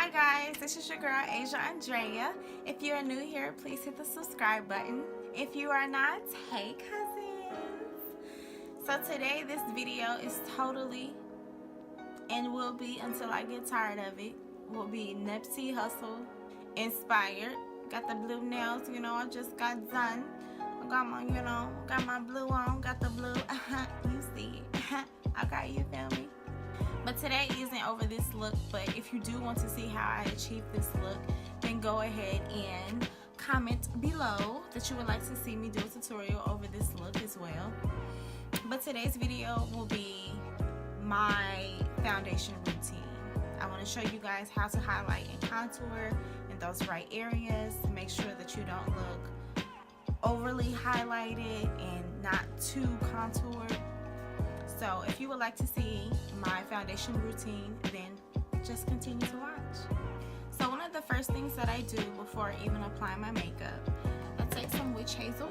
Hi guys, this is your girl Asia Andrea. If you are new here, please hit the subscribe button. If you are not, hey cousins. So today this video is totally, and will be until I get tired of it, will be Nipsey Hussle inspired. Got the blue nails, I just got done. I got my, got my blue on, got the blue, you see it. Okay, you feel me? But today isn't over this look, but if you do want to see how I achieve this look, then go ahead and comment below that you would like to see me do a tutorial over this look as well. But today's video will be my foundation routine. I want to show you guys how to highlight and contour in those right areas to make sure that you don't look overly highlighted and not too contoured. So if you would like to see my foundation routine, then just continue to watch. So one of the first things that I do before I even apply my makeup, I take some witch hazel,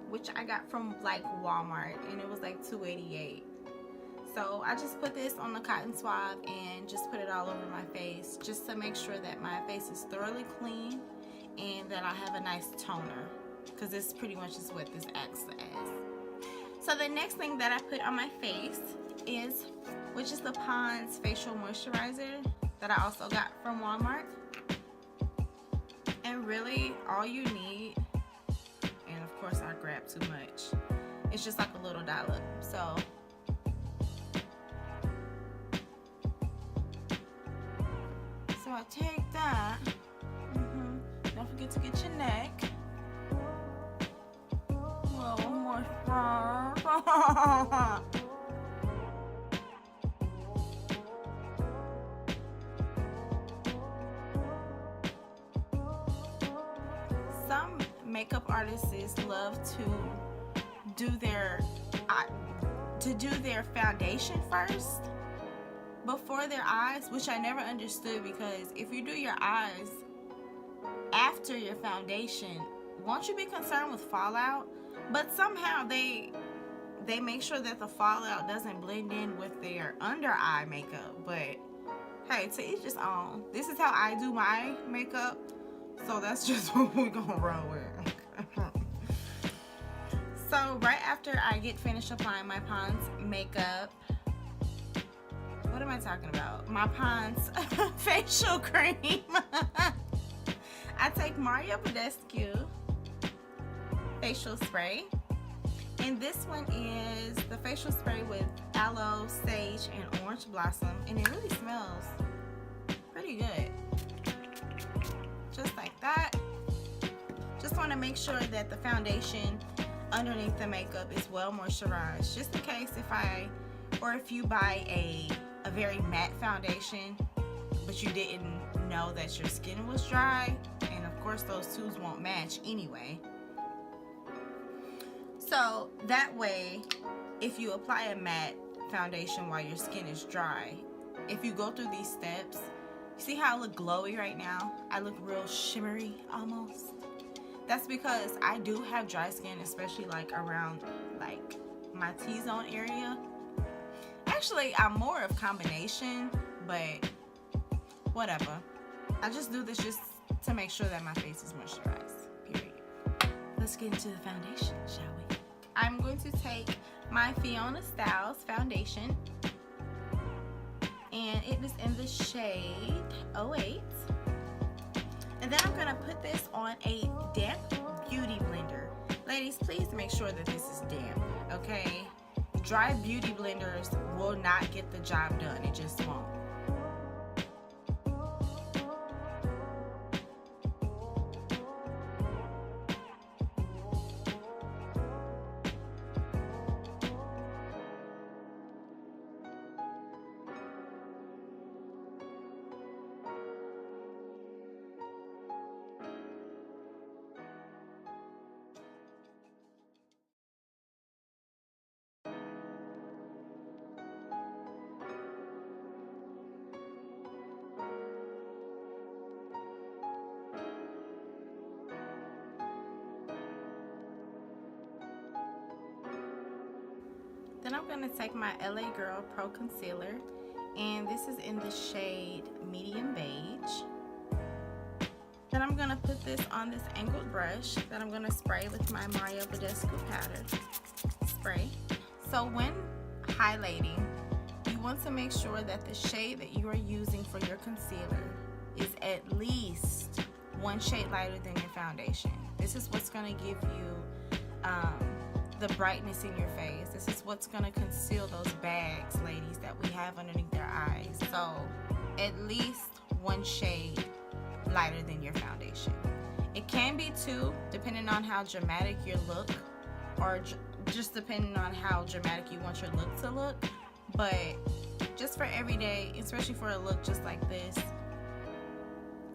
which I got from like Walmart, and it was like $2.88. So I just put this on the cotton swab and just put it all over my face, just to make sure that my face is thoroughly clean and that I have a nice toner, because this pretty much is what this acts as. So the next thing that I put on my face is, which is the Pond's facial moisturizer that I also got from Walmart. And really all you need, and of course I grabbed too much, it's just like a little dollop. So I take that. Don't forget to get your neck. Some makeup artists love to do their foundation first before their eyes, which I never understood, because if you do your eyes after your foundation, won't you be concerned with fallout? But somehow they make sure that the fallout doesn't blend in with their under eye makeup. But hey, to each his own. This is how I do my makeup, so that's just what we're gonna roll with. So right after I get finished applying my Pond's makeup, what am I talking about? My Pond's facial cream. I take Mario Bedescu facial spray, and this one is the facial spray with aloe, sage, and orange blossom, and it really smells pretty good. Just like that. Just want to make sure that the foundation underneath the makeup is well moisturized, just in case if you buy a very matte foundation but you didn't know that your skin was dry, and of course those two won't match anyway. So that way, if you apply a matte foundation while your skin is dry, if you go through these steps, see how I look glowy right now? I look real shimmery almost. That's because I do have dry skin, especially like around like my T-zone area. Actually, I'm more of combination, but whatever. I just do this just to make sure that my face is moisturized, period. Let's get into the foundation, shall we? I'm going to take my Fiona Styles foundation, and it is in the shade 08. And then I'm going to put this on a damp beauty blender. Ladies, please make sure that this is damp, okay? Dry beauty blenders will not get the job done. It just won't. Then I'm going to take my LA Girl Pro Concealer, and this is in the shade Medium Beige. Then I'm gonna put this on this angled brush that I'm gonna spray with my Bedescu powder spray. So when highlighting, you want to make sure that the shade that you are using for your concealer is at least one shade lighter than your foundation. This is what's gonna give you the brightness in your face. This is what's gonna conceal those bags, ladies, that we have underneath their eyes. So at least one shade lighter than your foundation. It can be two, depending on how dramatic your look, or just depending on how dramatic you want your look to look. But just for everyday, especially for a look just like this,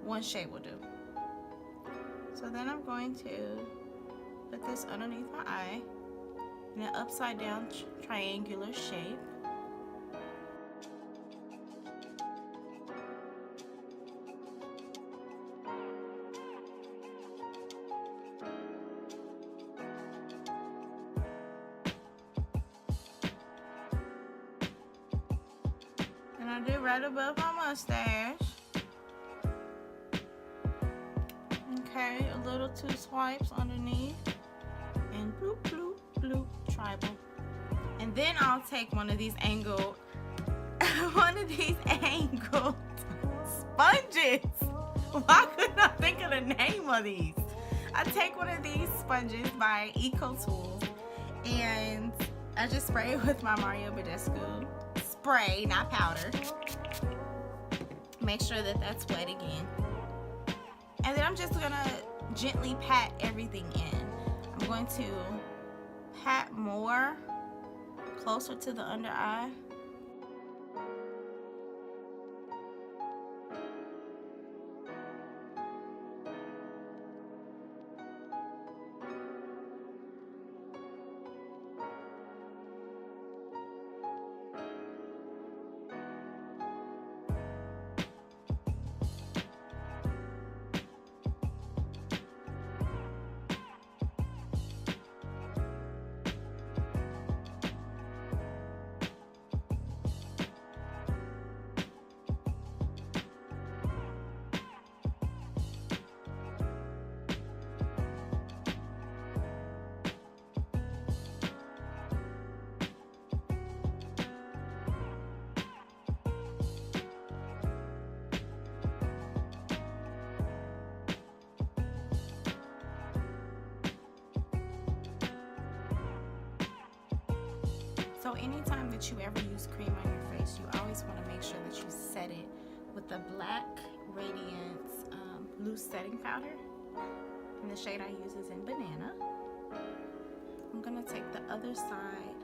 one shade will do. So then I'm going to put this underneath my eye in an upside down triangular shape. And I do right above my mustache. Okay, a little two swipes underneath, and bloop, bloop, bloop, tribal. And then I'll take one of these angled, sponges. Why couldn't I think of the name of these? I take one of these sponges by Eco Tools, and I just spray it with my Bedescu spray, not powder. Make sure that that's wet again. And then I'm just gonna gently pat everything in. I'm going to pat more closer to the under eye. So anytime that you ever use cream on your face, you always want to make sure that you set it with the black Radiance loose setting powder. And the shade I use is in Banana. I'm going to take the other side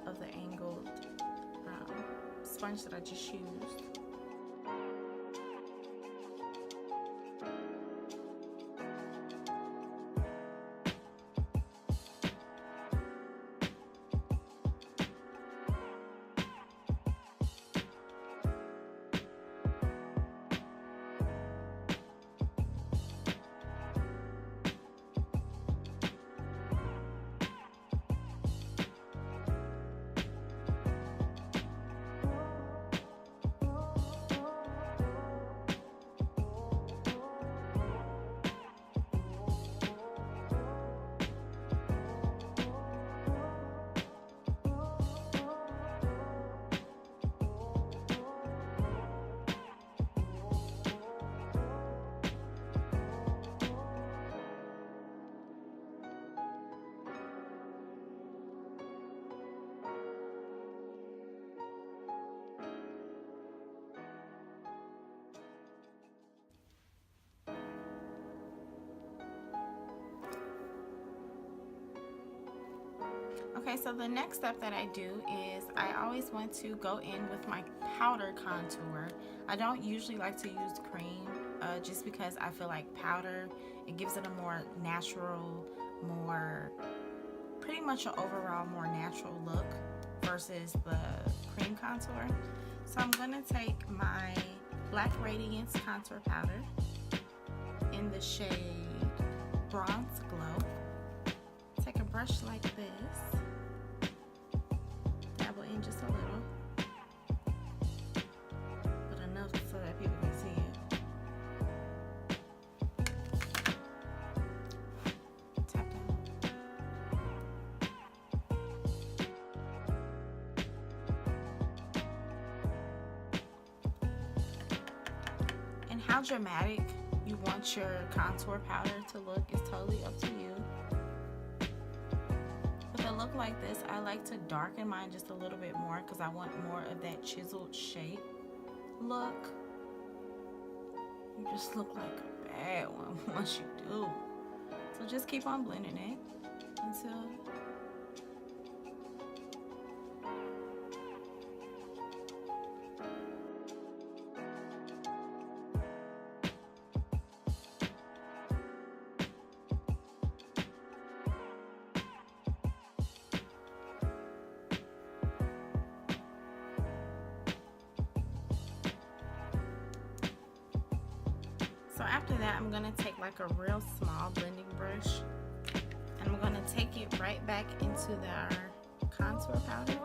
of the angled sponge that I just used. Okay, so the next step that I do is I always want to go in with my powder contour. I don't usually like to use cream just because I feel like powder, it gives it a more natural, more, pretty much an overall more natural look versus the cream contour. So I'm gonna take my Black Radiance contour powder in the shade Bronze Glow. Take a brush like this, dabble in just a little, but enough so that people can see it. how dramatic you want your contour powder to look is totally up to you. With a look like this, I like to darken mine just a little bit more because I want more of that chiseled shape look. You just look like a bad one once you do. So just keep on blending it until after that, I'm gonna take like a real small blending brush and I'm gonna take it right back into our contour powder.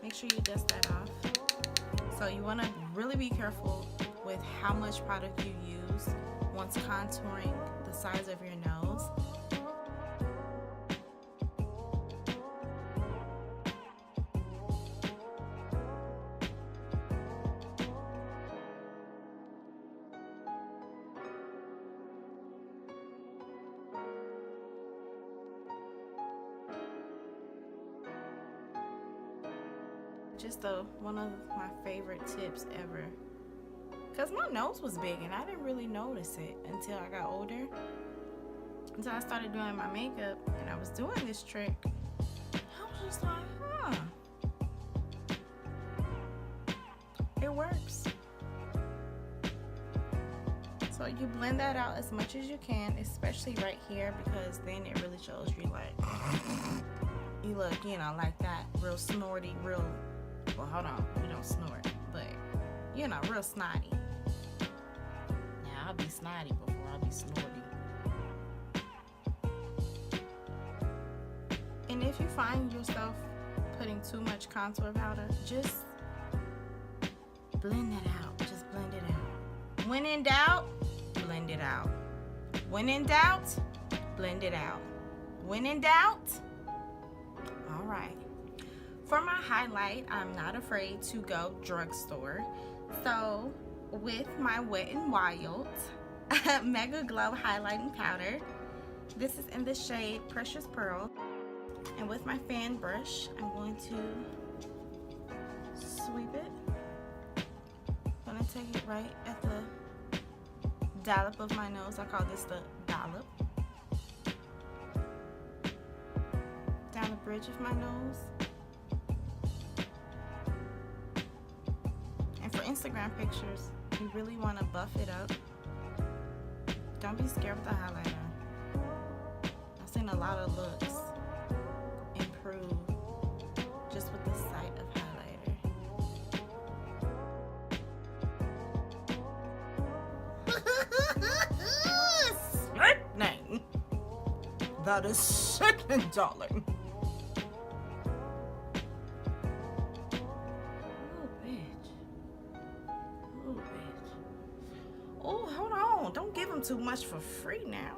Make sure you dust that off. So you wanna really be careful with how much product you use once contouring the sides of your nose. Just one of my favorite tips ever, because my nose was big and I didn't really notice it until I got older, until I started doing my makeup and I was doing this trick. I was just like, it works. So you blend that out as much as you can, especially right here, because then it really shows you like you look, you know, like that real snorty, real, well, hold on, we don't snort, but you know, real snotty. Now I'll be snotty before I'll be snorty. And if you find yourself putting too much contour powder, just blend that out. Just blend it out. When in doubt, blend it out. When in doubt, blend it out. When in doubt, all right. For my highlight, I'm not afraid to go drugstore. So with my Wet n Wild Mega Glow Highlighting Powder, this is in the shade Precious Pearl. And with my fan brush, I'm going to sweep it. I'm gonna take it right at the dollop of my nose. I call this the dollop. Down the bridge of my nose. For Instagram pictures, you really want to buff it up. Don't be scared with the highlighter. I've seen a lot of looks improve just with the sight of highlighter. Sickening. That is sickening, darling. Oh, hold on. Don't give them too much for free now.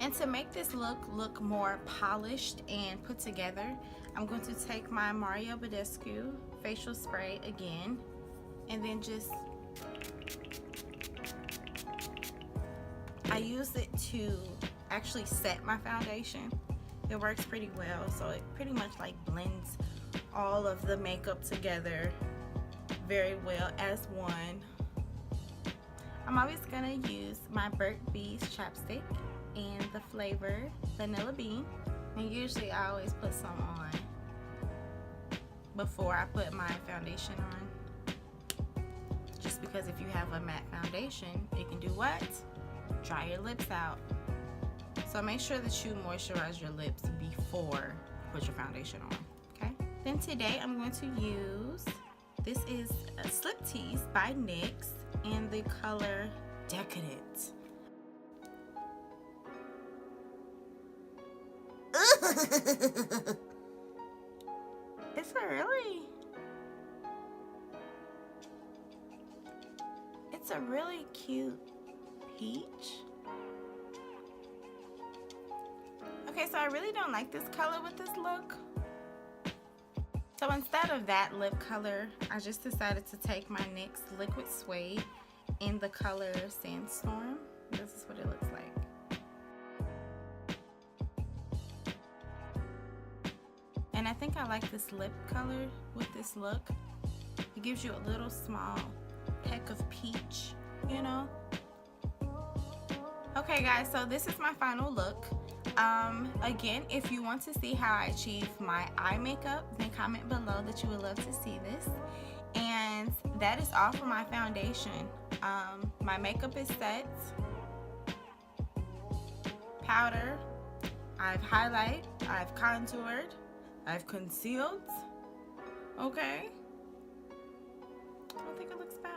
And to make this look more polished and put together, I'm going to take my Mario Bedescu facial spray again and then just I use it to actually set my foundation. It works pretty well, so it pretty much like blends all of the makeup together very well as one. I'm always gonna use my Burt Beige chapstick and the flavor Vanilla Bean, and usually I always put some on before I put my foundation on, just because if you have a matte foundation, it can do what? Dry your lips out. So make sure that you moisturize your lips before you put your foundation on, okay? Then today I'm going to use, this is a Slip Tease by NYX in the color Decadent. it's a really cute peach. Okay, so I really don't like this color with this look. So instead of that lip color, I just decided to take my NYX Liquid Suede in the color Sandstorm. This is what it looks like. And I think I like this lip color with this look. It gives you a little small peck of peach, you know? Okay guys, so this is my final look. Again, if you want to see how I achieve my eye makeup, then comment below that you would love to see this. And that is all for my foundation. My makeup is set. Powder. I've highlighted. I've contoured. I've concealed. Okay. I don't think it looks bad.